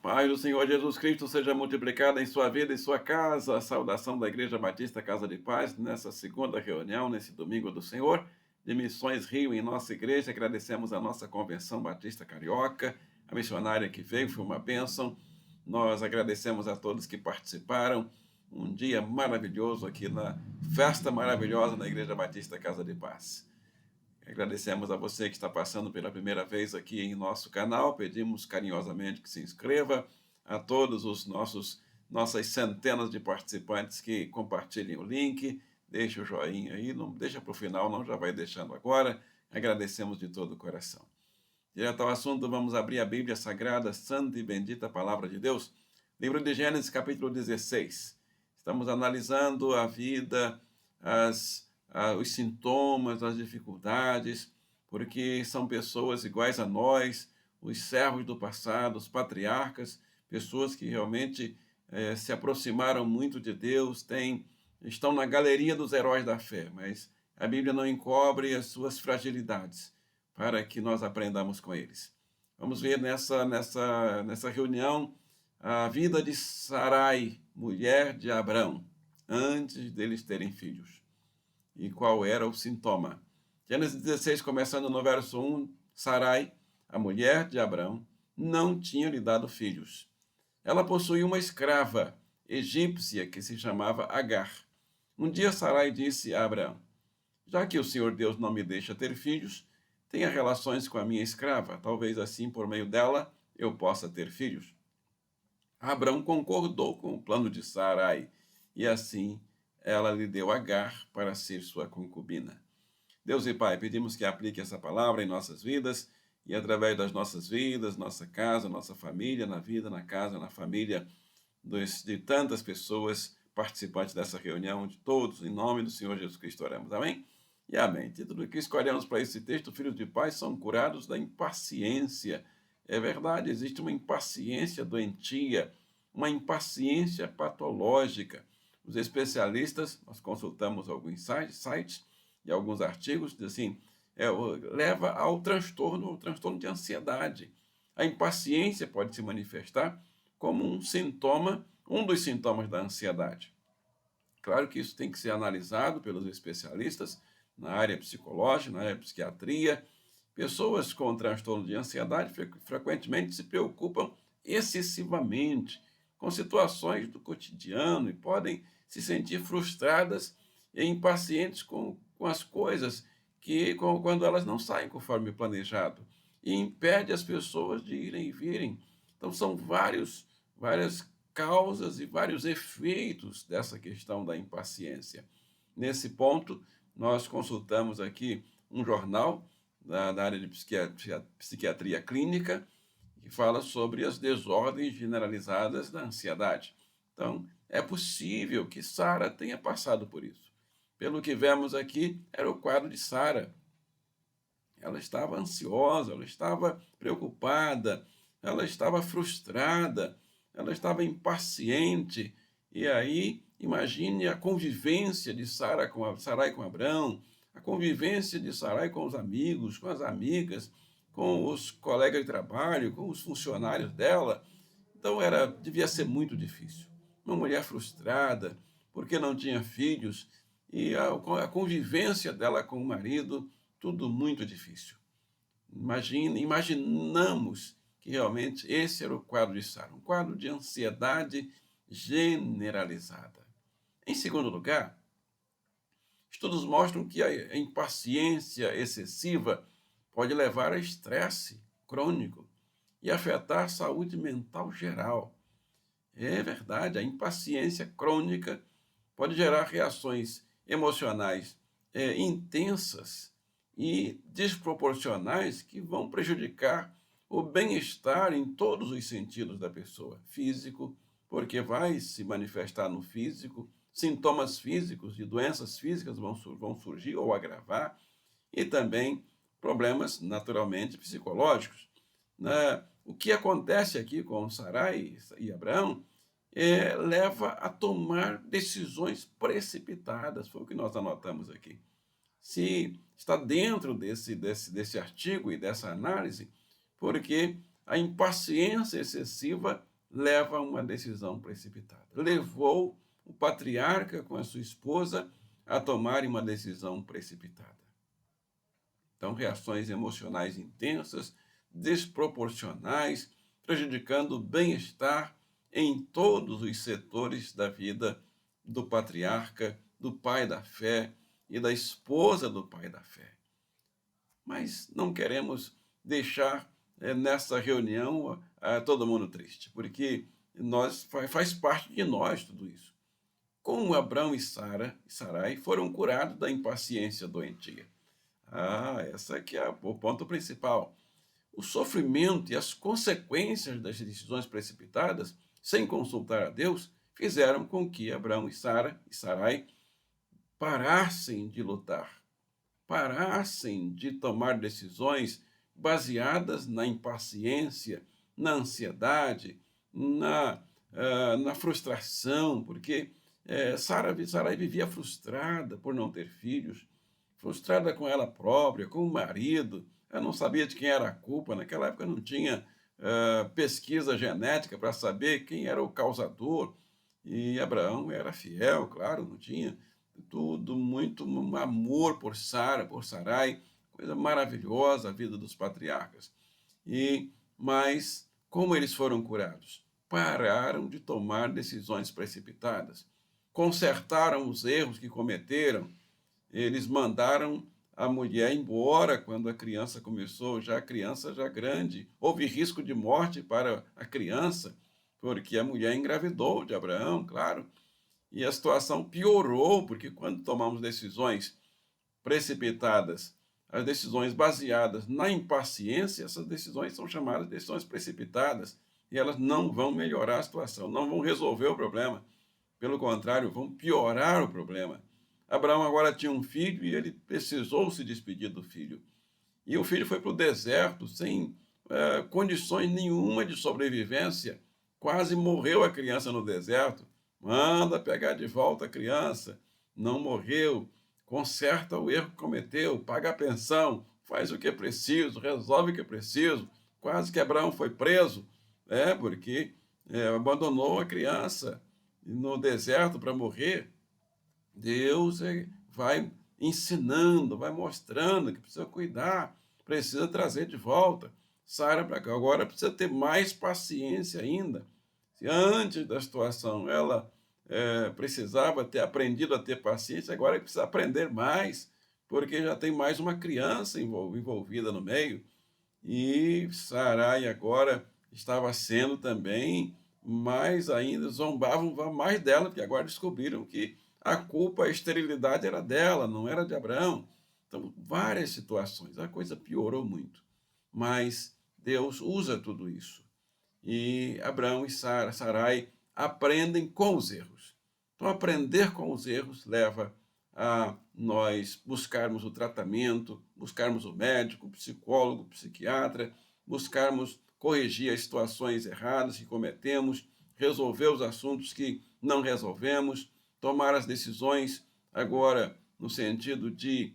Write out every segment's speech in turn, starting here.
Pai do Senhor Jesus Cristo seja multiplicada em sua vida e sua casa. A saudação da Igreja Batista Casa de Paz nessa segunda reunião, nesse domingo do Senhor, de Missões Rio em nossa igreja. Agradecemos a nossa Convenção Batista Carioca, a missionária que veio, foi uma bênção. Nós agradecemos a todos que participaram. Um dia maravilhoso aqui na festa maravilhosa na Igreja Batista Casa de Paz. Agradecemos a você que está passando pela primeira vez aqui em nosso canal. Pedimos carinhosamente que se inscreva. A todos os nossas centenas de participantes que compartilhem o link. Deixe o joinha aí, não deixa para o final, não, já vai deixando agora. Agradecemos de todo o coração. Direto ao assunto, vamos abrir a Bíblia Sagrada, Santa e Bendita Palavra de Deus. Livro de Gênesis, capítulo 16. Estamos analisando a vida, os sintomas, as dificuldades, porque são pessoas iguais a nós, os servos do passado, os patriarcas, pessoas que realmente se aproximaram muito de Deus, estão na galeria dos heróis da fé, mas a Bíblia não encobre as suas fragilidades para que nós aprendamos com eles. Vamos ver nessa reunião a vida de Sarai, mulher de Abrão, antes deles terem filhos. E qual era o sintoma? Gênesis 16, começando no verso 1, Sarai, a mulher de Abrão, não tinha lhe dado filhos. Ela possuía uma escrava egípcia que se chamava Agar. Um dia Sarai disse a Abrão: já que o Senhor Deus não me deixa ter filhos, tenha relações com a minha escrava, talvez assim por meio dela eu possa ter filhos. Abrão concordou com o plano de Sarai, e assim ela lhe deu Agar para ser sua concubina. Deus e Pai, pedimos que aplique essa palavra em nossas vidas e através das nossas vidas, nossa casa, nossa família, na vida, na casa, na família de tantas pessoas participantes dessa reunião, de todos, em nome do Senhor Jesus Cristo oramos. Amém? E amém. Título que escolhemos para esse texto: filhos de pais são curados da impaciência. É verdade, existe uma impaciência doentia, uma impaciência patológica. Os especialistas, nós consultamos alguns sites e alguns artigos, dizem assim, leva ao transtorno de ansiedade. A impaciência pode se manifestar como um dos sintomas da ansiedade. Claro que isso tem que ser analisado pelos especialistas na área psicológica, na área de psiquiatria. Pessoas com transtorno de ansiedade frequentemente se preocupam excessivamente com situações do cotidiano e podem se sentir frustradas e impacientes com as coisas quando elas não saem conforme planejado, e impede as pessoas de irem e virem. Então são várias causas e vários efeitos dessa questão da impaciência. Nesse ponto, nós consultamos aqui um jornal da área de psiquiatria clínica, que fala sobre as desordens generalizadas da ansiedade. Então, é possível que Sara tenha passado por isso. Pelo que vemos aqui, era o quadro de Sara. Ela estava ansiosa, ela estava preocupada, ela estava frustrada, ela estava impaciente. E aí, imagine a convivência de Sarai com Abrão, a convivência de Sarai com os amigos, com as amigas, com os colegas de trabalho, com os funcionários dela. Então devia ser muito difícil. Uma mulher frustrada, porque não tinha filhos, e a convivência dela com o marido, tudo muito difícil. Imaginamos que realmente esse era o quadro de Sara, um quadro de ansiedade generalizada. Em segundo lugar, estudos mostram que a impaciência excessiva pode levar a estresse crônico e afetar a saúde mental geral. É verdade, a impaciência crônica pode gerar reações emocionais intensas e desproporcionais que vão prejudicar o bem-estar em todos os sentidos da pessoa. Físico, porque vai se manifestar no físico, sintomas físicos e doenças físicas vão surgir ou agravar, e também problemas naturalmente psicológicos. O que acontece aqui com Sarai e Abraão leva a tomar decisões precipitadas, foi o que nós anotamos aqui. Se está dentro desse artigo e dessa análise, porque a impaciência excessiva leva a uma decisão precipitada. Levou o patriarca com a sua esposa a tomarem uma decisão precipitada. Então, reações emocionais intensas, desproporcionais, prejudicando o bem-estar em todos os setores da vida do patriarca, do pai da fé e da esposa do pai da fé. Mas não queremos deixar nessa reunião todo mundo triste, porque faz parte de nós tudo isso. Como Abraão e Sarai foram curados da impaciência doentia. Essa aqui é o ponto principal. O sofrimento e as consequências das decisões precipitadas, sem consultar a Deus, fizeram com que Abraão e Sarai parassem de lutar, parassem de tomar decisões baseadas na impaciência, na ansiedade, na frustração, porque Sarai vivia frustrada por não ter filhos, frustrada com ela própria, com o marido. Ela não sabia de quem era a culpa. Naquela época não tinha pesquisa genética para saber quem era o causador. E Abraão era fiel, claro, não tinha tudo, muito amor por Sarai, coisa maravilhosa a vida dos patriarcas. Mas como eles foram curados? Pararam de tomar decisões precipitadas, consertaram os erros que cometeram. Eles mandaram a mulher embora quando a criança começou, a criança já grande. Houve risco de morte para a criança, porque a mulher engravidou de Abraão, claro. E a situação piorou, porque quando tomamos decisões precipitadas, as decisões baseadas na impaciência, essas decisões são chamadas de decisões precipitadas, e elas não vão melhorar a situação, não vão resolver o problema. Pelo contrário, vão piorar o problema. Abraão agora tinha um filho e ele precisou se despedir do filho. E o filho foi para o deserto sem condições nenhuma de sobrevivência. Quase morreu a criança no deserto. Manda pegar de volta a criança. Não morreu. Conserta o erro que cometeu. Paga a pensão. Faz o que é preciso. Resolve o que é preciso. Quase que Abraão foi preso, porque abandonou a criança no deserto para morrer. Deus vai ensinando, vai mostrando que precisa cuidar, precisa trazer de volta. Sara para cá. Agora precisa ter mais paciência ainda. Se antes da situação ela precisava ter aprendido a ter paciência, agora precisa aprender mais, porque já tem mais uma criança envolvida no meio. E Sarai agora estava sendo também mais ainda, zombavam mais dela, porque agora descobriram que a culpa, a esterilidade era dela, não era de Abraão. Então, várias situações, a coisa piorou muito. Mas Deus usa tudo isso. E Abraão e Sarai aprendem com os erros. Então, aprender com os erros leva a nós buscarmos o tratamento, buscarmos o médico, o psicólogo, o psiquiatra, buscarmos corrigir as situações erradas que cometemos, resolver os assuntos que não resolvemos, tomar as decisões agora no sentido de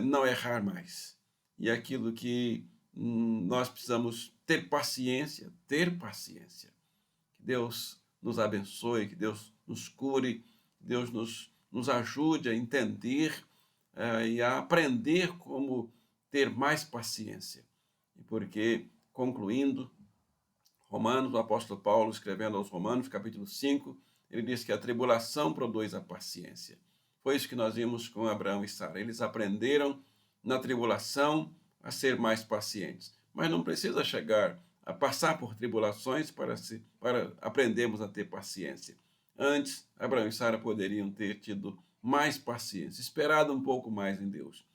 não errar mais. E aquilo que nós precisamos ter paciência. Que Deus nos abençoe, que Deus nos cure, que Deus nos ajude a entender e a aprender como ter mais paciência. E porque, concluindo, Romanos, o apóstolo Paulo, escrevendo aos Romanos, capítulo 5, ele diz que a tribulação produz a paciência. Foi isso que nós vimos com Abraão e Sara. Eles aprenderam na tribulação a ser mais pacientes. Mas não precisa chegar a passar por tribulações para aprendermos a ter paciência. Antes, Abraão e Sara poderiam ter tido mais paciência, esperado um pouco mais em Deus,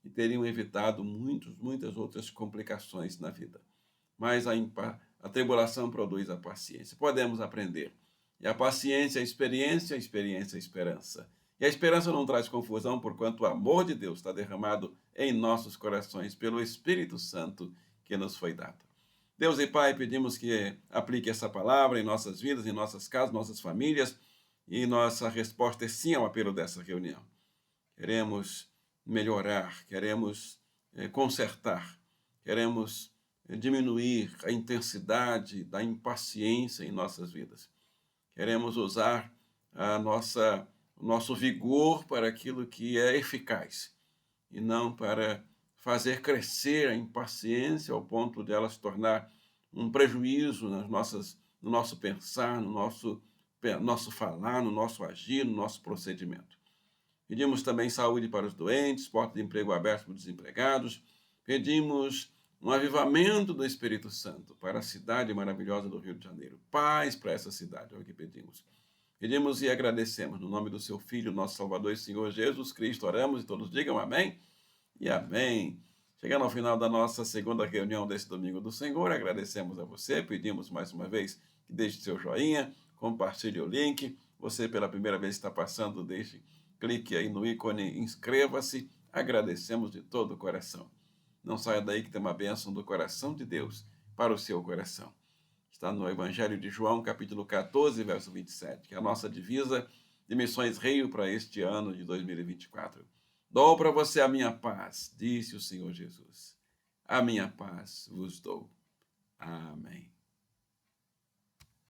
e teriam evitado muitas outras complicações na vida. Mas a tribulação produz a paciência. Podemos aprender. E a paciência, a experiência, a esperança. E a esperança não traz confusão, porquanto o amor de Deus está derramado em nossos corações pelo Espírito Santo que nos foi dado. Deus e Pai, pedimos que aplique essa palavra em nossas vidas, em nossas casas, nossas famílias, e nossa resposta é sim ao apelo dessa reunião. Queremos melhorar, queremos consertar, queremos diminuir a intensidade da impaciência em nossas vidas. Queremos usar o nosso vigor para aquilo que é eficaz e não para fazer crescer a impaciência ao ponto de ela se tornar um prejuízo no nosso pensar, no nosso falar, no nosso agir, no nosso procedimento. Pedimos também saúde para os doentes, porta de emprego aberta para os desempregados. Pedimos um avivamento do Espírito Santo para a cidade maravilhosa do Rio de Janeiro. Paz para essa cidade, é o que pedimos. Pedimos e agradecemos no nome do seu Filho, nosso Salvador e Senhor Jesus Cristo. Oramos e todos digam amém e amém. Chegando ao final da nossa segunda reunião desse Domingo do Senhor, agradecemos a você, pedimos mais uma vez que deixe seu joinha, compartilhe o link. Você, pela primeira vez, está passando, clique aí no ícone, inscreva-se. Agradecemos de todo o coração. Não saia daí que tem uma bênção do coração de Deus para o seu coração. Está no Evangelho de João, capítulo 14, verso 27, que é a nossa divisa de Missões Rio para este ano de 2024. Dou para você a minha paz, disse o Senhor Jesus. A minha paz vos dou. Amém.